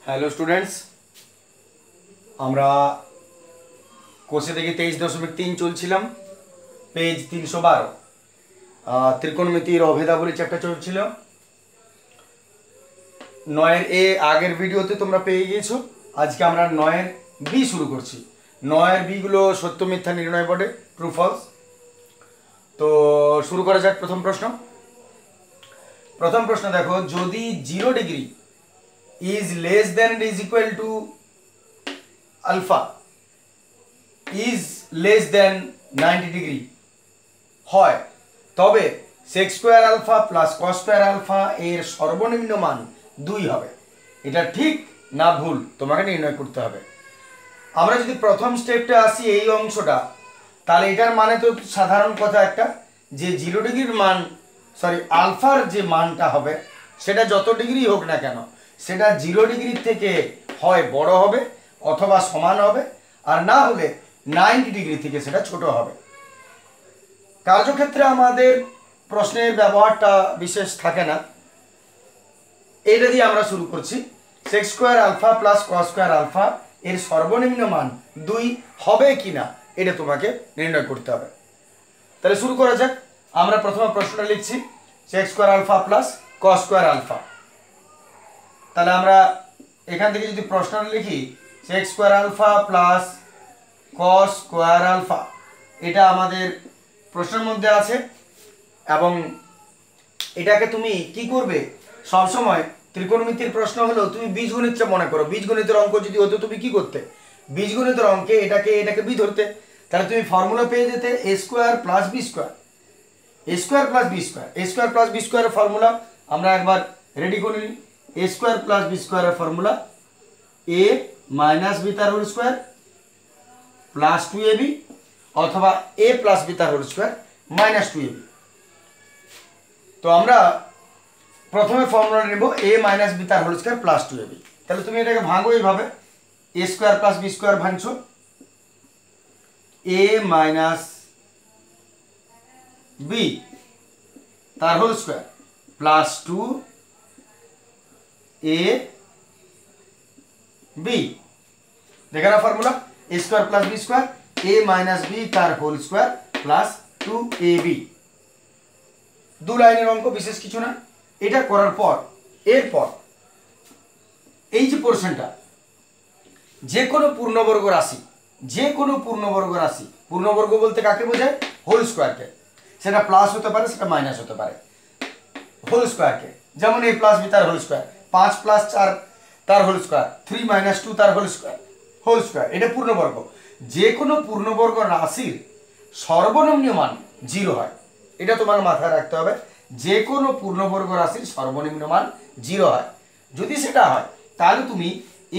Hello students, আমরা কোষে থেকে 23.3 চলছিলাম, পেজ 312 ত্রিকোণমিতির অভেদাবলী চ্যাপ্টার চলছিল। 9 এ আগের ভিডিওতে তোমরা পেয়ে গিয়েছো। আজকে আমরা 9 বি শুরু করছি। 9 বিগুলো সত্য মিথ্যা নির্ণয় বোর্ডে, ট্রু ফলস। তো শুরু করা যাক। প্রথম প্রশ্ন দেখো, যদি 0 degree is less than or is equal to alpha is less than 90 degree হয়, তবে sec square alpha plus cos square alpha এর সর্বনিম্ন মান 2 হবে। এটা ঠিক না ভুল তোমাকে নির্ণয় করতে হবে। আমরা যদি প্রথম স্টেপটা আসি এই অংশটা, তাহলে এটার মানে তো সাধারণ কথা একটা, যে 0 ডিগ্রির মান আলফার যে মানটা হবে সেটা যত ডিগ্রি হোক না কেন, সেটা 0 ডিগ্রি থেকে হয় বড় হবে অথবা সমান হবে, আর না হলে 90 ডিগ্রি থেকে সেটা ছোট হবে। কার্যক্ষেত্রে আমাদের প্রশ্নের ব্যবহারটা বিশেষ থাকে না। এইটা দিয়ে আমরা শুরু করছি। sec square alpha plus cos square alpha এর সর্বনিম্ন মান 2 হবে কিনা এটা তোমাকে নির্ণয় করতে হবে। তাহলে শুরু করা যাক। আমরা প্রথমে প্রশ্নটা লিখছি sec square alpha plus cos square alpha. তাহলে আমরা এখান থেকে যদি প্রশ্নটা লিখি sec square alpha plus cos square alpha, এটা আমাদের প্রশ্নের মধ্যে আছে। এবং এটাকে তুমি কি করবে, সবসময় ত্রিকোণমিতির প্রশ্ন হলো তুমি বীজগণিতটা মনে করো। বীজগণিতের অঙ্ক যদি হতো তুমি কি করতে, বীজগণিতের অঙ্কে এটাকে বি ধরতে। তাহলে তুমি ফর্মুলা পেয়ে যেতে এ স্কোয়ার প্লাস বি স্কোয়ার, এ স্কোয়ার প্লাস বি স্কোয়ার। এ স্কোয়ার প্লাস বি স্কোয়ারের ফর্মুলা আমরা একবার রেডি করে নিই। এ স্কোয়ার প্লাস বি স্কোয়ারের ফর্মুলা এ মাইনাস বি তার হোল স্কোয়ার প্লাস 2ab, অথবা এ প্লাস বি তার হোল স্কোয়ার মাইনাস 2ab। তো আমরা প্রথমে ফর্মুলা নেব এ মাইনাস বি তার হোল স্কোয়ার প্লাস 2ab। তাহলে তুমি এটাকে ভাঙো এইভাবে, এ স্কোয়ার প্লাস বি স্কোয়ার ভাঙছো এ মাইনাস বি তার হোল স্কোয়ার প্লাস 2ab। দেখে না ফর্মুলা, এ স্কোয়ার প্লাস বি স্কোয়ার এ মাইনাস বি তার হোল স্কোয়ার প্লাস 2ab। দু লাইনের অঙ্ক, বিশেষ কিছু না। এটা করার পর এরপর এই যে পোরশনটা, যে কোনো পূর্ণবর্গ রাশি, পূর্ণবর্গ বলতে কাকে বোঝায়, হোল স্কোয়ারকে। সেটা প্লাস হতে পারে, সেটা মাইনাস হতে পারে। হোল স্কোয়ারকে যেমন এ প্লাস বি তার হোল স্কোয়ার, 5 প্লাস 4 তার হোল স্কোয়ার, 3 মাইনাস 2 তার হোল স্কোয়ার। এটা পূর্ণবর্গ। যে কোনো পূর্ণবর্গ রাশির সর্বনিম্ন মান 0 হয়, এটা তোমার মাথায় রাখতে হবে। যে কোনো পূর্ণবর্গ রাশির সর্বনিম্ন মান 0 হয়। যদি সেটা হয় তাহলে তুমি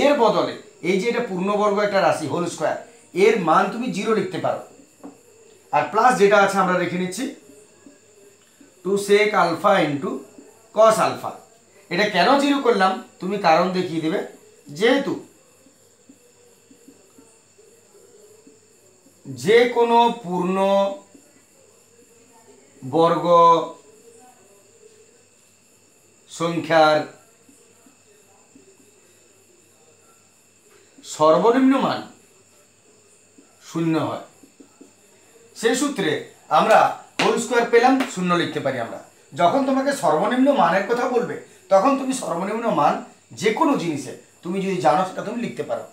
এর বদলে এই যে এটা পূর্ণবর্গ একটা রাশি হোল স্কোয়ার, এর মান তুমি 0 লিখতে পারো। আর প্লাস যেটা আছে আমরা রেখে নিচ্ছি 2 sec alpha into cos alpha. এটা কেন 0 করলাম তুমি কারণ দেখিয়ে দেবে। যেহেতু যে কোনো পূর্ণ বর্গ সংখ্যার সর্বনিম্ন মান 0 হয়, সেই সূত্রে আমরা হোল স্কোয়ার পেলাম 0 লিখতে পারি আমরা। যখন তোমাকে সর্বনিম্ন মানের কথা বলবে তখন তুমি সর্বনিম্ন মান যে কোনো জিনিসে তুমি যদি জানো সেটা তুমি লিখতে পারো।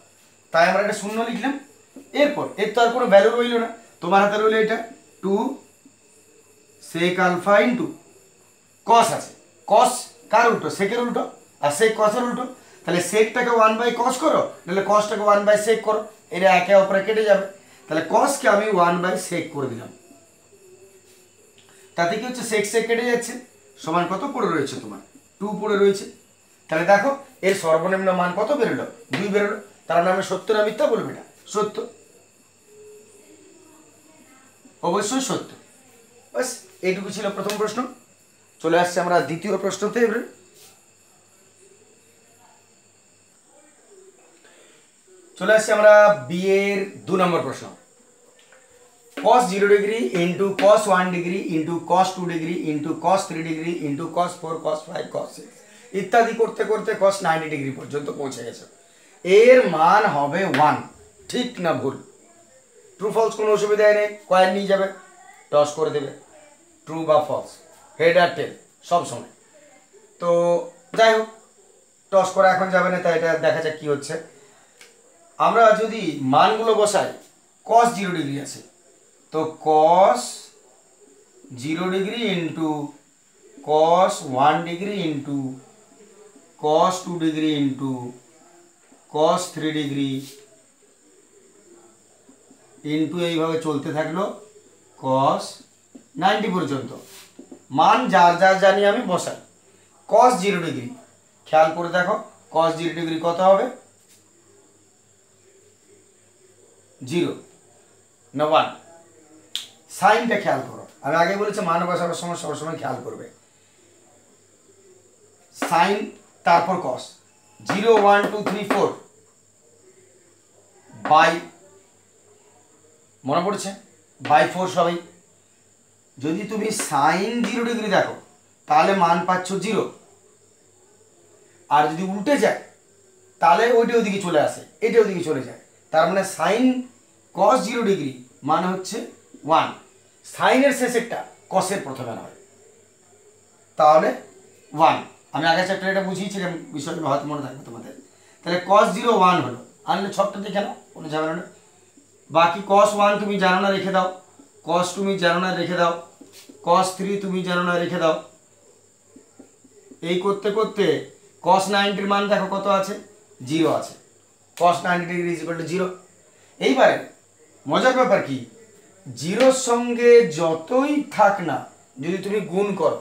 তাই আমরা এটা 0 লিখলাম। এরপর এর তো আর কোনো ভ্যালু রইল না, তোমার হাতে রইল এটা 2 sec আলফা ইন্টু cos আছে। cos কার উল্টো, সেকের উল্টো, আর sec cosের উল্টো। তাহলে সেকটাকে 1/cos করো, নাহলে cosটাকে 1/sec করো, এটা একে অপরে কেটে যাবে। তাহলে cosকে আমি 1/sec করে দিলাম। তাতে কি হচ্ছে, sec কেটে যাচ্ছে, সমান কত পড়ে রয়েছে তোমার 2 পড়ে রয়েছে। তাহলে দেখো এর সর্বনিম্ন মান কত বেরোলো, 2 বেরোলো। তার মানে সত্য না মিথ্যা বলবে, এটা সত্য, অবশ্যই সত্য। বাস এইটুকু ছিল প্রথম প্রশ্ন। চলে আসছে আমরা দ্বিতীয় প্রশ্নতে। এবারে চলে আসছে আমরা বি এর 2 নম্বর প্রশ্ন। cos 0 degree into cos 1 degree into cos 2 degree into cos 3 degree into cos 4 cos 5 cos 6 ইত্যাদি করতে করতে cos 90 ডিগ্রি পর্যন্ত পৌঁছে গেছে। এর মান হবে 1। ঠিক না ভুল? ট্রু ফলস কোনো অসুবিধাই নেই, কয়েন নিয়ে যাবে, টস করে দেবে, ট্রু বা ফলস, হেড আর টেল সব সময়। তো যাই হোক, টস করা এখন যাবে না, তাই এটা দেখা যাক কি হচ্ছে। আমরা যদি মানগুলো বসাই, cos 0 ডিগ্রি আছে, তো cos 0 degree into cos 1 degree into cos 2 degree into cos 3 degree into এইভাবে চলতে থাকলো cos 90 পর্যন্ত। মান যার যার জানি আমি বসাই। cos 0 ডিগ্রি, খেয়াল করে দেখো cos 0 ডিগ্রি কত হবে? 0 না 1? সাইনটা খেয়াল করো, আমি আগে বলেছি মান বসাবার সময় সবসময় খেয়াল করবে। সাইন তারপর cos, 0 1 2 3 4 বাই, মনে পড়ছে, বাই 4 সবাই। যদি তুমি সাইন 0 ডিগ্রি দেখো তাহলে মান পাচ্ছ 0, আর যদি উল্টে যায় তাহলে ওইটা ওদিকে চলে আসে, এটা ওদিকে চলে যায়। তার মানে সাইন cos 0 ডিগ্রি মানে হচ্ছে 1। সাইনের শেষেরটা কসের প্রথমে হয়, তাহলে 1। আমি আগের চ্যাপ্টারে এটা বুঝিয়েছিলাম, বিষয়টা হয়তো মনে থাকবে তোমাদের। তাহলে cos 0 1 হলো, আনলে ছকটা দেখে নাও, কোনো ঝামেলা না। বাকি cos 1 তুমি জানো না, রেখে দাও। cos তুমি জানো না, রেখে দাও। cos 3 তুমি জানো না, রেখে দাও। এই করতে করতে cos 90 মান দেখো কত আছে? 0 আছে। cos 90 degree is equal two 0। এইবারে মজার ব্যাপার কি, 0-র সঙ্গে যতই থাক না, যদি তুমি গুণ করো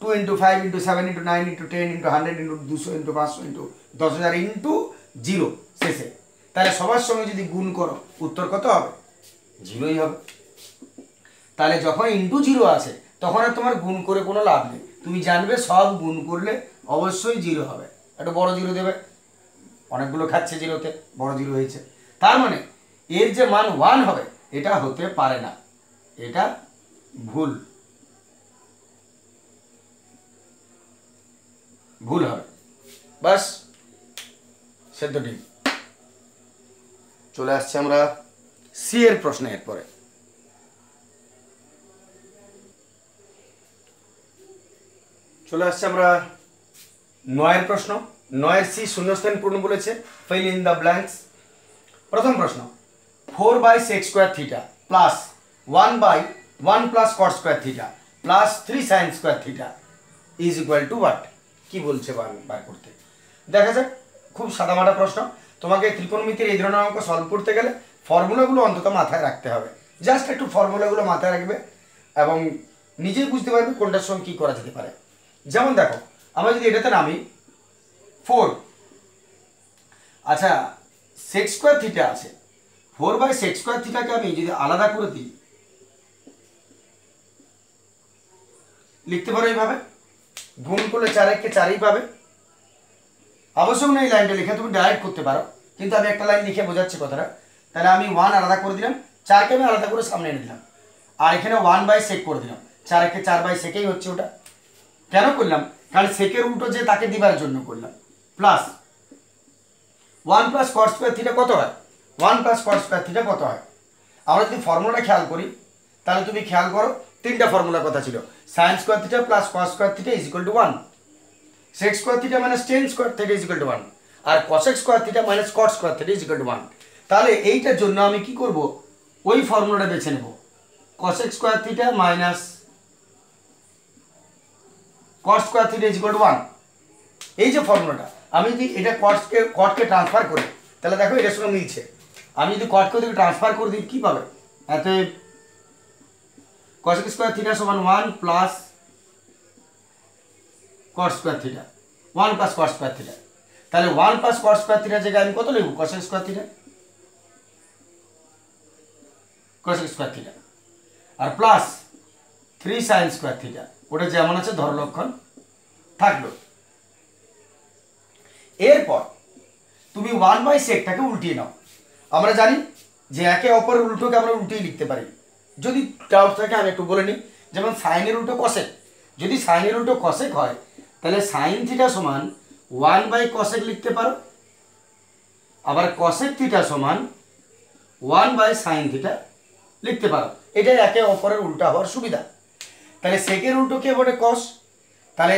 2 × 5 × 7 × 9 × 10 × 100 × 200 × 500 × 10,000 × 0 শেষে, তাহলে সবার সঙ্গে যদি গুণ করো উত্তর কত হবে? 0ই হবে। তাহলে যখন ইন্টু 0 আছে তখন আর তোমার গুণ করে কোনো লাভ নেই, তুমি জানবে সব গুণ করলে অবশ্যই 0 হবে। একটা বড় 0 দেবে, অনেকগুলো খাচ্ছে 0-তে, বড় 0 হয়েছে। তার মানে এর যে মান 1 হবে এটা হতে পারে না, এটা ভুল, ভুল হবে। বাস, সেদ্ধ ডিম। চলে আসছে আমরা সি এর প্রশ্নে। এরপরে চলে আসছে আমরা 9-এর প্রশ্ন। 9-এর সি শূন্যস্থান পূর্ণ বলেছে, ফিল ইন দ্য ব্ল্যাঙ্কস। প্রথম প্রশ্ন, 4/sec² theta plus 1/1 plus cot² theta plus 3 sin² theta is equal two what? কি বলছে বার করতে? দেখা যাক, খুব সাদামাটা প্রশ্ন। তোমাকে ত্রিকোণমিতির এই ধরনের অঙ্ক সলভ করতে গেলে ফর্মুলাগুলো অন্তত মাথায় রাখতে হবে। জাস্ট একটু ফর্মুলাগুলো মাথায় রাখবে এবং নিজেই বুঝতে পারবে কোনটার সঙ্গে কী করা যেতে পারে। যেমন দেখো, আমরা যদি এটাতে নামি 4, আচ্ছা sec² থিটা আছে, 4/sec² থিটাকে আমি যদি আলাদা করে দিই, লিখতে পারো এইভাবে, গুণ করলে 4 × 4ই পাবে। আবশ্যক নেই লাইনটা লিখে, তুমি ডাইরেক্ট করতে পারো, কিন্তু আমি একটা লাইন লিখে বোঝাচ্ছি কথাটা। তাহলে আমি 1 আলাদা করে দিলাম, 4কে আমি আলাদা করে সামনে এনে দিলাম, আর এখানে 1/sec করে দিলাম। 4 × 4/secই হচ্ছে ওটা। কেন করলাম? কারণ সেকের উল্টো যে তাকে দিবার জন্য করলাম। প্লাস 1 প্লাস cot² থিটা কত হয়? 1 প্লাস cot² থিটা কত হয়? আমরা যদি ফর্মুলাটা খেয়াল করি তাহলে তুমি খেয়াল করো, 3টা ফর্মুলার কথা ছিল। sin² theta plus cos² theta is equal to 1, sec² theta minus tan² theta is equal to 1, আর cosec² theta minus cot² theta is equal to 1। তাহলে এইটার জন্য আমি কি করব? ওই ফর্মুলাটা বেছে নেব, cosec² theta minus cot² theta is equal to 1। এই যে ফর্মুলাটা, আমি যদি এটা cotকে ট্রান্সফার করি তাহলে দেখো এটার সঙ্গে মিলছে। আমি যদি cotকে ওদিকে ট্রান্সফার করে দিই কী পাবে? এতে cosec² থিটা সমান 1 plus cot² theta, 1 plus cot² theta. তাহলে 1 প্লাস cot² থিটার জায়গায় আমি কত লিখব? cosec² থিটা, cosec² থিটা, আর প্লাস 3 sin² থিটা। ওটা যেমন আছে ধর লক্ষণ থাকলো। এরপর তুমি 1/secটাকে উল্টিয়ে নাও। আমরা জানি যে একে অপরের উল্টোকে আমরা উল্টিয়ে লিখতে পারি। যদি ডাউট থাকে আমি একটু বলে নিই, যেমন সাইনের উল্টো কসেক, যদি সাইনের উল্টো কসেক হয় তাহলে সাইন থিটা সমান 1/cosec লিখতে পারো, আবার cosec থিটা সমান 1/sin থিটা লিখতে পারো। এটাই একে অপরের উল্টা হওয়ার সুবিধা। তাহলে সেকের উল্টো কে বলে cos, তাহলে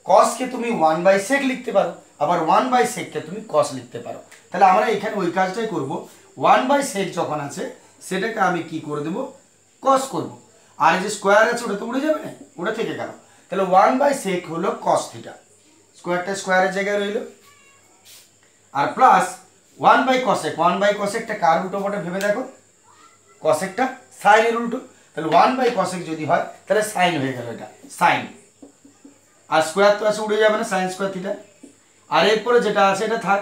cos কে তুমি 1/sec লিখতে পারো, আবার 1/sec কে তুমি cos লিখতে পারো। তাহলে আমরা এখানে ওই কাজটাই করব, 1/sec যখন আছে সেটাকে আমি কি করে দেব, cos করব। আর যে স্কোয়ার আছে ওটা তো উড়ে যাবে না, ওটা থেকে গেল। তাহলে 1/sec হলো cos থিটা, স্কোয়ারটা স্কোয়ারের জায়গায় রইল, আর প্লাস 1/cosec, 1/cosecটা কার উল্টো বটে ভেবে দেখো, cosecটা সাইনের উল্টো। তাহলে 1/cosec যদি হয় তাহলে সাইন হয়ে গেল, এটা সাইন, আর স্কোয়ার তো আছে উড়ে যাবে না, সাইন স্কোয়ার থিটা। আর এরপরে যেটা আছে এটা থাক।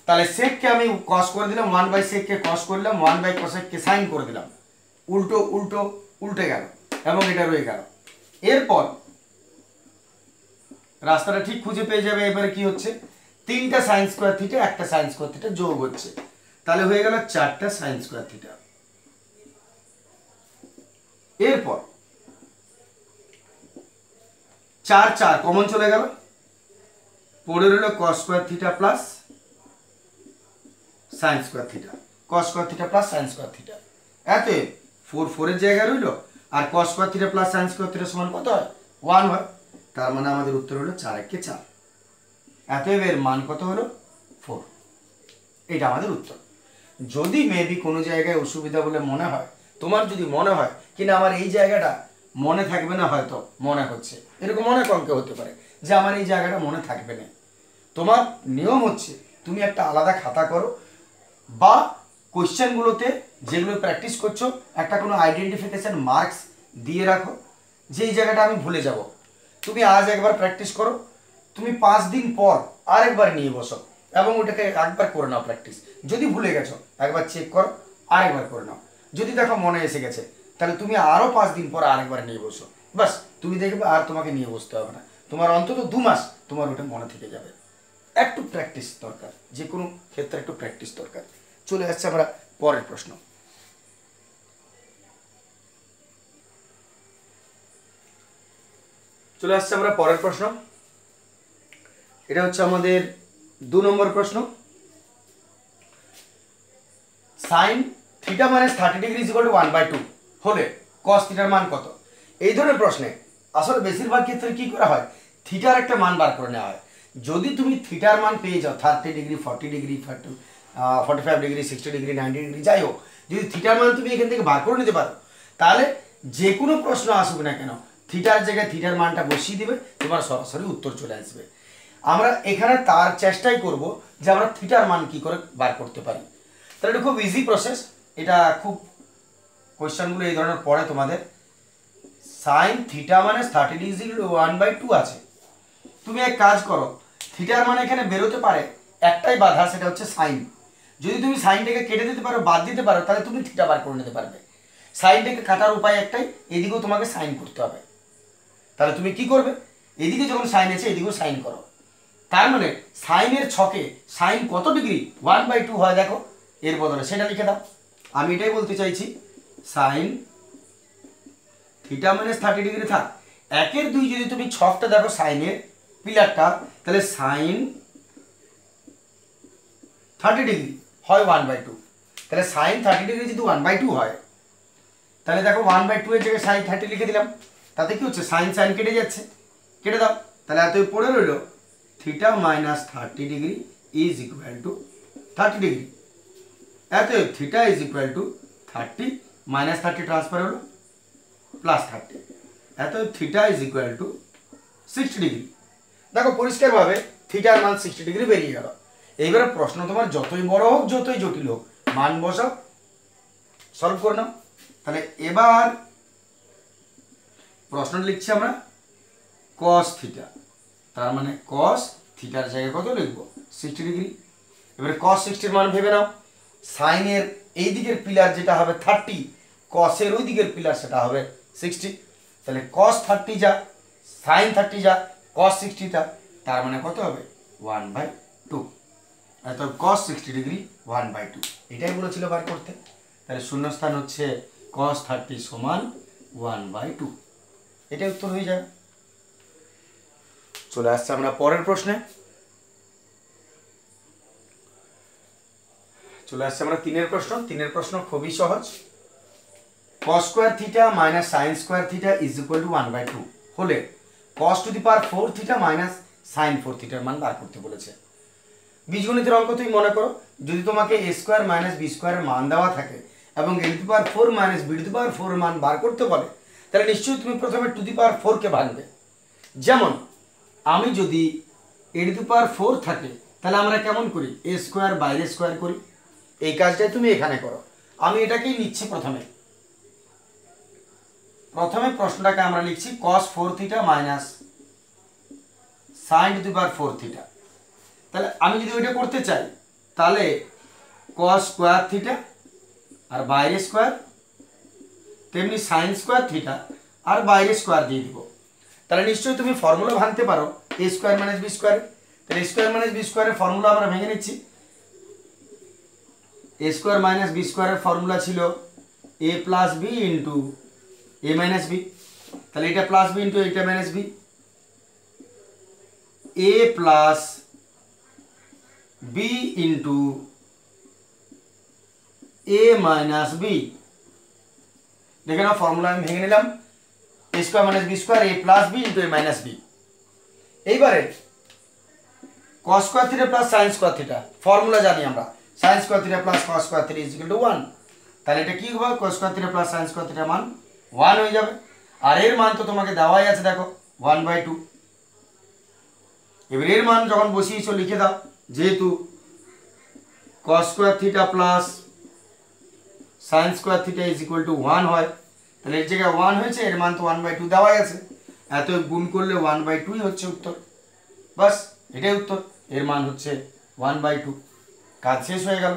তাহলে sec কে আমি cos করে দিলাম, 1/sec কে cos করলাম, 1/cosec কে সাইন করে দিলাম, উল্টো উল্টো উল্টে গেল এবং এটা রয়ে গেল। এরপর রাস্তাটা ঠিক খুঁজে পেয়ে যাবে। এবারে কি হচ্ছে, 3টা সাইন স্কোয়ার থিটা, একটা সাইন স্কোয়ার থিটা যোগ হচ্ছে, তাহলে হয়ে গেল 4টা সাইন স্কোয়ার থিটা। এরপর 4 4 কমন চলে গেল, পড়ে রইল cos square theta plus sine square theta, cos square theta plus sine square theta. এত 4 4 এর জায়গায় রইল, আর cos square theta plus sine square theta সমান কত হয়, 1 হয়। তার মানে আমাদের উত্তর হলো 4 একে 4। এতএব এর মান কত হলো, 4। এটা আমাদের উত্তর। যদি মেবি কোনো জায়গায় অসুবিধা বলে মনে হয়, তোমার যদি মনে হয় কিনা আমার এই জায়গাটা মনে থাকবে না, হয়তো মনে হচ্ছে এরকম মনে কমকে হতে পারে যে আমার এই জায়গাটা মনে থাকবে না, তোমার নিয়ম হচ্ছে তুমি একটা আলাদা খাতা করো, বা কোশ্চেনগুলোতে যেগুলো প্র্যাকটিস করছো একটা কোনো আইডেন্টিফিকেশন মার্কস দিয়ে রাখো, যে এই জায়গাটা আমি ভুলে যাব। তুমি আজ একবার প্র্যাকটিস করো, তুমি 5 দিন পর আরেকবার নিয়ে বসো এবং ওটাকে একবার করে নাও প্র্যাকটিস। যদি ভুলে গেছো একবার চেক করো, আরেকবার করে নাও। যদি দেখো মনে এসে গেছে তাহলে তুমি আরও 5 দিন পর আরেকবার নিয়ে বসো, বাস তুমি দেখবে আর তোমাকে নিয়ে বসতে হবে না, তোমার অন্তত 2 মাস তোমার ওটা মনে থেকে যাবে। একটু প্র্যাকটিস দরকার, যে কোনো ক্ষেত্রে একটু প্র্যাকটিস দরকার। চলে আসছে আমরা পরের প্রশ্ন। চলে আসছে আমরা পরের প্রশ্ন। এটা হচ্ছে আমাদের 2 নম্বর প্রশ্ন। Sine theta minus 30 degree is equal two 1/2 হলে cos থিটার মান কত? এই ধরনের প্রশ্নে আসলে বেশিরভাগ ক্ষেত্রে কি করা হয়, থিটার একটা মান বার করে নেওয়া হয়। যদি তুমি থিটার মান পেয়ে যাও 30 degree, 40 degree, 45 degree, 60 degree, 90 degree, যাই হোক, যদি থিটার মান তুমি এখান থেকে বার করে নিতে পারো, তাহলে যে কোনো প্রশ্ন আসুক না কেন থিটার জায়গায় থিটার মানটা বসিয়ে দিবে, তোমার সরাসরি উত্তর চলে আসবে। আমরা এখানে তার চেষ্টাই করব যে আমরা থিটার মান কি করে বার করতে পারি। তাহলে এটা খুব ইজি প্রসেস, এটা খুব কোয়েশ্চেনগুলো এই ধরনের পড়ে তোমাদের। সাইন থিটা মানে 30 ডিগ্রি 1/2 আছে। তুমি এক কাজ করো, থিটার মানে এখানে বেরোতে পারে, একটাই বাধা, সেটা হচ্ছে সাইন। যদি তুমি সাইনটাকে কেটে দিতে পারো, বাদ দিতে পারো, তাহলে তুমি থিটা বার করে নিতে পারবে। সাইনটাকে কাটার উপায় একটাই, এদিকেও তোমাকে সাইন করতে হবে। তাহলে তুমি কি করবে, এদিকে যখন সাইন আছে এদিকেও সাইন করো। তার মানে সাইনের ছকে সাইন কত ডিগ্রি 1/2 হয় দেখো, এর বদলে সেটা লিখে দাও। আমি এটাই বলতে চাইছি, সাইন থিটা মাইনাস 30 ডিগ্রি থাক, 1/2 যদি তুমি ছকটা দেখো সাইনের পিলারটা, তাহলে সাইন 30 ডিগ্রি হয় 1/2। তাহলে সাইন 30 ডিগ্রি যদি 1/2 হয়, তাহলে দেখো 1/2 এর জায়গায় সাইন 30 লিখে দিলাম, তাতে কি হচ্ছে সাইন সাইন কেটে যাচ্ছে, কেটে দাও। তাহলে এত পড়ে রইল theta minus 30 degree is equal to 30 degree. এত theta is equal to 30 minus 30 transfer হলো প্লাস 30, এত theta is equal to 60 degree. দেখো পরিষ্কারভাবে থিটার মান 60 ডিগ্রি বেরিয়ে গেল। এইবারে প্রশ্ন তোমার যতই বড় হোক যতই জটিল হোক, মান বসাও, সলভ করে নাও। তাহলে এবার প্রশ্ন লিখছি আমরা cos থিটা, তার মানে cos থিটার জায়গায় কত লিখবো 60 ডিগ্রি। এবারে cos 60 এর মান ভেবে নাও, সাইনের এই দিকের পিলার যেটা হবে 30, cos-এর ওই দিকের পিলার সেটা হবে 60। তাহলে cos 30 যা সাইন 30 যা cos 60 টা, তার মানে কত হবে 1/2। তো cos 60 ডিগ্রি 1/2, এটাই বলেছিল বার করতে। তাহলে শূন্যস্থান হচ্ছে cos 30 সমান 1/2। এটাই উত্তর হয়ে যাবে। চলে আসছে আমরা পরের প্রশ্নে। চলে আসছে আমরা তিনের প্রশ্ন। তিনের প্রশ্ন খুবই সহজ। cos square theta minus sine square theta is equal two 1/2 হলে cos two the power 4 theta minus sine 4 থিটার মান বার করতে বলেছে। বীজগণিতের অঙ্ক তুমি মনে করো, যদি তোমাকে a স্কোয়ার মাইনাস বি স্কোয়ারের মান দেওয়া থাকে এবং a to the power 4 minus B to the power 4 মান বার করতে বলে, তাহলে নিশ্চয়ই তুমি প্রথমে টু দি পাওয়ার 4 কে ভাঙবে। যেমন আমি যদি a টু দি পাওয়ার 4 থাকে তাহলে আমরা কেমন করি, a স্কোয়ার বাইরে স্কোয়ার করি। এই কাজটাই তুমি এখানে করো। আমি এটাকেই নিচ্ছি প্রথমে প্রশ্নটাকে আমরা লিখছি cos 4 theta minus sin two the power 4 theta. তাহলে আমি যদি ওইটা করতে চাই তাহলে cos স্কোয়ার থিটা আর বাইরে স্কোয়ার, তেমনি sin স্কোয়ার থিটা আর বাইরে স্কোয়ার দিয়ে দিব। তাহলে নিশ্চয়ই তুমি ফর্মুলা ভাঙতে পারো a square minus B square. তাহলে স্কোয়ার মাইনাস বি স্কোয়ারের ফর্মুলা আমরা ভেঙে নিচ্ছি। a স্কোয়ার মাইনাস বি স্কোয়ারের ফর্মুলা ছিল a plus B into a minus B. তাহলে এটা প্লাস বি ইন্টু এটা minus B, a plus B into a minus B. দেখে নাও ফর্মুলা আমি ভেঙে নিলাম, a square minus B square a plus B into a minus B. এইবারে cos square theta plus sin square theta formula জানি আমরা, sin square theta plus cos square theta is equal to 1। তাহলে এটা কি হবে, cos square theta plus sin square থিটার মান 1 হয়ে যাবে। আর এর মান তো তোমাকে দেওয়াই আছে, দেখো 1/2। এবার এর মান যখন বসিয়েছো লিখে দাও, যেহেতু cos square theta plus sin square theta is equal to 1 হয়, তাহলে এর জায়গায় 1 হয়েছে, এর মান তো 1/2 দেওয়াই আছে। এত গুণ করলে 1/2 হচ্ছে উত্তর। বাস এটাই উত্তর, এর মান হচ্ছে 1/2। কাজ শেষ হয়ে গেল।